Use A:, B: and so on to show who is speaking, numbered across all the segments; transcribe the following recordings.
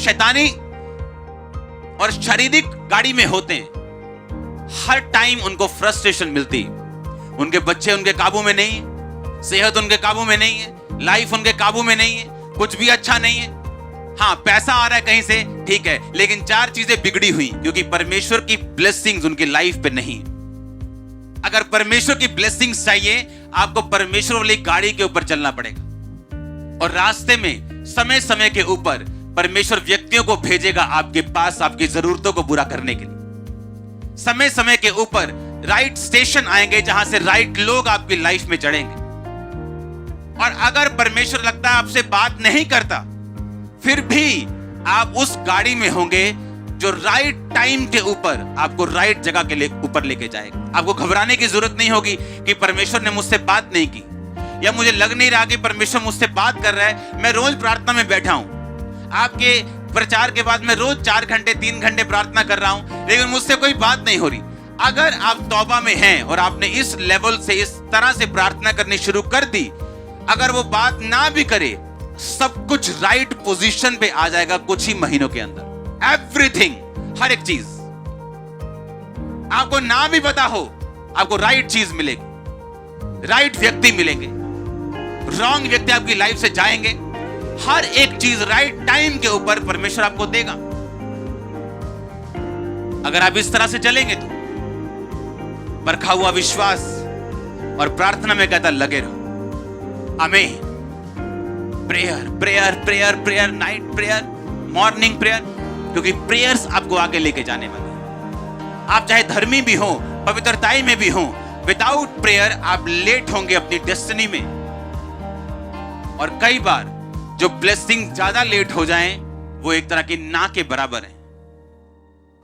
A: शैतानी और शारीरिक गाड़ी में होते हैं, हर टाइम उनको फ्रस्ट्रेशन मिलती है। उनके बच्चे उनके काबू में नहीं है, सेहत उनके काबू में नहीं है, लाइफ उनके काबू में नहीं है, कुछ भी अच्छा नहीं है। हाँ, पैसा आ रहा है कहीं से, ठीक है, लेकिन चार चीजें बिगड़ी हुई क्योंकि परमेश्वर की ब्लेसिंग्स उनकी लाइफ पे नहीं। अगर परमेश्वर की ब्लेसिंग्स चाहिए, आपको परमेश्वर वाली गाड़ी के ऊपर चलना पड़ेगा। और रास्ते में समय समय के ऊपर परमेश्वर व्यक्तियों को भेजेगा आपके पास आपकी जरूरतों को पूरा करने के लिए। समय समय के ऊपर राइट स्टेशन आएंगे जहां से राइट लोग आपकी लाइफ में चढ़ेंगे। और अगर परमेश्वर लगता है आपसे बात नहीं करता, फिर भी आप उस गाड़ी में होंगे जो राइट टाइम के ऊपर आपको राइट जगह के लिए ऊपर लेके जाएगा। आपको घबराने की जरूरत नहीं होगी कि परमेश्वर ने मुझसे बात नहीं की, या मुझे लग नहीं रहा कि परमेश्वर मुझसे बात कर रहा है। मैं रोज प्रार्थना में बैठा हूं, आपके प्रचार के बाद मैं रोज 4 घंटे 3 घंटे प्रार्थना कर रहा हूं, लेकिन मुझसे कोई बात नहीं हो रही। अगर आप तौबा में हैं और आपने इस लेवल से इस तरह से प्रार्थना करनी शुरू कर दी, अगर वो बात ना भी करे, सब कुछ राइट पोजीशन पे आ जाएगा कुछ ही महीनों के अंदर। एवरीथिंग, हर एक चीज, आपको ना भी पता हो, आपको राइट चीज मिलेगी, राइट व्यक्ति मिलेंगे, रॉन्ग व्यक्ति आपकी लाइफ से जाएंगे। हर एक चीज राइट टाइम के ऊपर परमेश्वर आपको देगा। अगर आप इस तरह से चलेंगे तो परखा हुआ विश्वास और प्रार्थना में कहता लगे रहो। आमीन। Prayer prayer prayer prayer, night prayer, morning prayer, क्योंकि प्रेयर्स आपको आगे लेके जाने वाले हैं। आप चाहे धर्मी भी हो, पवित्रताई में भी हो, विदाउट प्रेयर आप लेट होंगे अपनी डेस्टिनी में। और कई बार जो ब्लेसिंग ज्यादा लेट हो जाएं, वो एक तरह की ना के बराबर है।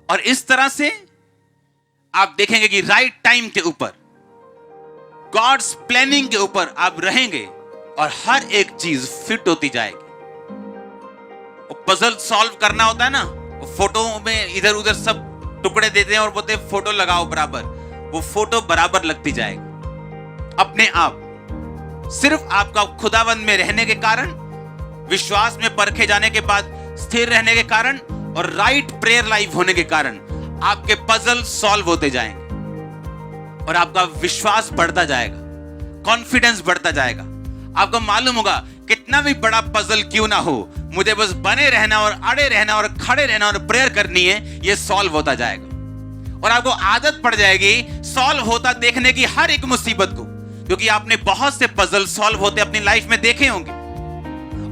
A: और इस तरह से आप देखेंगे कि राइट टाइम के ऊपर, गॉड्स प्लानिंग के ऊपर आप रहेंगे और हर एक चीज फिट होती जाएगी। पजल सॉल्व करना होता है ना, फोटो में इधर उधर सब टुकड़े देते हैं और बोलते हैं फोटो लगाओ बराबर, वो फोटो बराबर लगती जाएगी अपने आप। सिर्फ आपका खुदावंद में रहने के कारण, विश्वास में परखे जाने के बाद स्थिर रहने के कारण और राइट प्रेयर लाइफ होने के कारण आपके पजल सॉल्व होते जाएंगे और आपका विश्वास बढ़ता जाएगा, कॉन्फिडेंस बढ़ता जाएगा। आपको मालूम होगा कितना भी बड़ा पजल क्यों ना हो, मुझे बस बने रहना और अड़े रहना और खड़े रहना और प्रेयर करनी है, ये सॉल्व होता जाएगा। और आपको आदत पड़ जाएगी सॉल्व होता देखने की हर एक मुसीबत को, क्योंकि आपने बहुत से पजल सॉल्व होते अपनी लाइफ में देखे होंगे।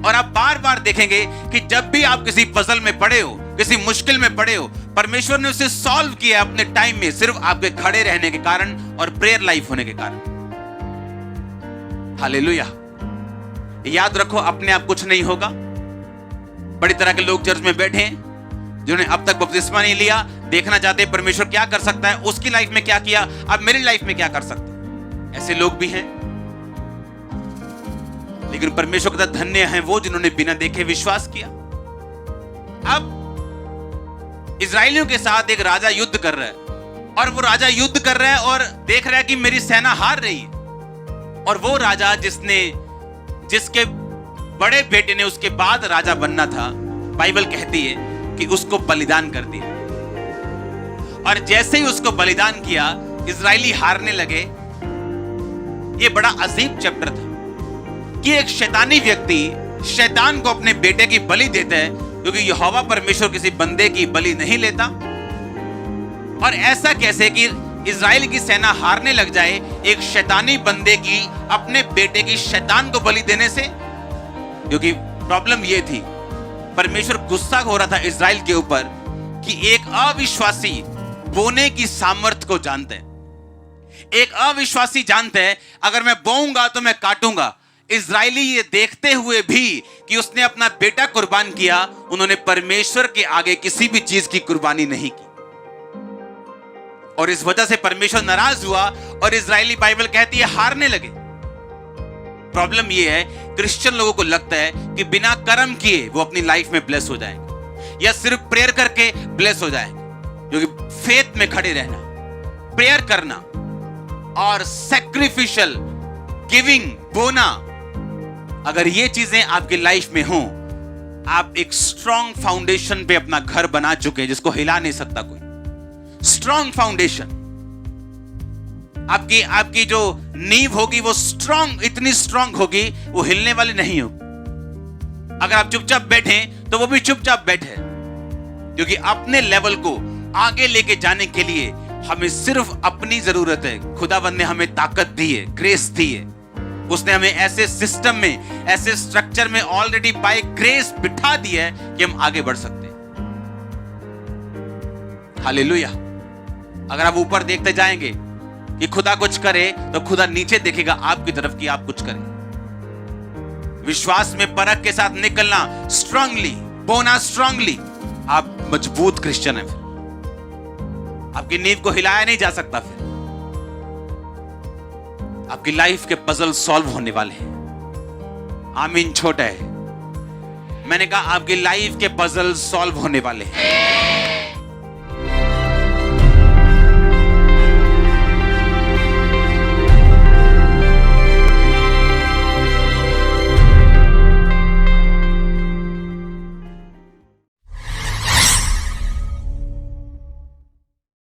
A: और आप बार बार देखेंगे कि जब भी आप किसी पजल में पड़े हो, किसी मुश्किल में पड़े हो, परमेश्वर ने उसे सॉल्व किया अपने टाइम में, सिर्फ आपके खड़े रहने के कारण और प्रेयर लाइफ होने के कारण। हालेलुया। याद रखो, अपने आप कुछ नहीं होगा। बड़ी तरह के लोग चर्च में बैठे हैं जिन्होंने अब तक बपतिस्मा नहीं लिया, देखना चाहते हैं परमेश्वर क्या कर सकता है, उसकी लाइफ में क्या किया, अब मेरी लाइफ में क्या कर सकता है। ऐसे लोग भी हैं, लेकिन परमेश्वर का धन्य है वो जिन्होंने बिना देखे विश्वास किया। अब इजरायलियों के साथ एक राजा युद्ध कर रहा है और वो राजा युद्ध कर रहा है और देख रहा है कि मेरी सेना हार रही है। और वो राजा जिसके बड़े बेटे ने उसके बाद राजा बनना था, बाइबल कहती है कि उसको बलिदान कर दिया। और जैसे ही उसको बलिदान किया, इजरायली हारने लगे। ये बड़ा अजीब चैप्टर था कि एक शैतानी व्यक्ति शैतान को अपने बेटे की बलि देता है, क्योंकि यहोवा परमेश्वर किसी बंदे की बलि नहीं लेता। और ऐसा कैसे कि इजराइल की सेना हारने लग जाए एक शैतानी बंदे की अपने बेटे की शैतान को बलि देने से? क्योंकि प्रॉब्लम यह थी, परमेश्वर गुस्सा हो रहा था इजराइल के ऊपर कि एक अविश्वासी बोने की सामर्थ्य को जानते हैं। एक अविश्वासी जानते हैं अगर मैं बोऊंगा तो मैं काटूंगा। इजरायली ये देखते हुए भी कि उसने अपना बेटा कुर्बान किया, उन्होंने परमेश्वर के आगे किसी भी चीज की कुर्बानी नहीं की। और इस वजह से परमेश्वर नाराज हुआ और इजरायली, बाइबल कहती है, हारने लगे। प्रॉब्लम यह है, क्रिश्चियन लोगों को लगता है कि बिना कर्म किए वो अपनी लाइफ में ब्लेस हो जाएंगे या सिर्फ प्रेयर करके ब्लेस हो जाएंगे। क्योंकि फेथ में खड़े रहना, प्रेयर करना और सैक्रिफिशियल गिविंग, बोना, अगर ये चीजें आपकी लाइफ में हो आप एक स्ट्रॉन्ग फाउंडेशन पे अपना घर बना चुके हैं जिसको हिला नहीं सकता कोई। स्ट्रॉन्ग फाउंडेशन, आपकी जो नींव होगी वो स्ट्रॉन्ग, इतनी स्ट्रॉन्ग होगी वो हिलने वाली नहीं हो। अगर आप चुपचाप बैठे तो वो भी चुपचाप बैठे, क्योंकि अपने लेवल को आगे लेके जाने के लिए हमें सिर्फ अपनी जरूरत है। खुदावंद ने हमें ताकत दी है, ग्रेस दी है। उसने हमें ऐसे सिस्टम में, ऐसे स्ट्रक्चर में ऑलरेडी बाय ग्रेस बिठा दिया है कि हम आगे बढ़ सकते हैं। हालेलुया। अगर आप ऊपर देखते जाएंगे कि खुदा कुछ करे तो खुदा नीचे देखेगा आपकी तरफ कि आप कुछ करें। विश्वास में परख के साथ निकलना, स्ट्रांगली बोना, स्ट्रांगली, आप मजबूत क्रिश्चियन है। फिर आपकी नींव को हिलाया नहीं जा सकता। फिर आपकी लाइफ के पजल सॉल्व होने वाले हैं। आमीन। छोटा है, मैंने कहा आपकी लाइफ के पजल सॉल्व होने वाले हैं।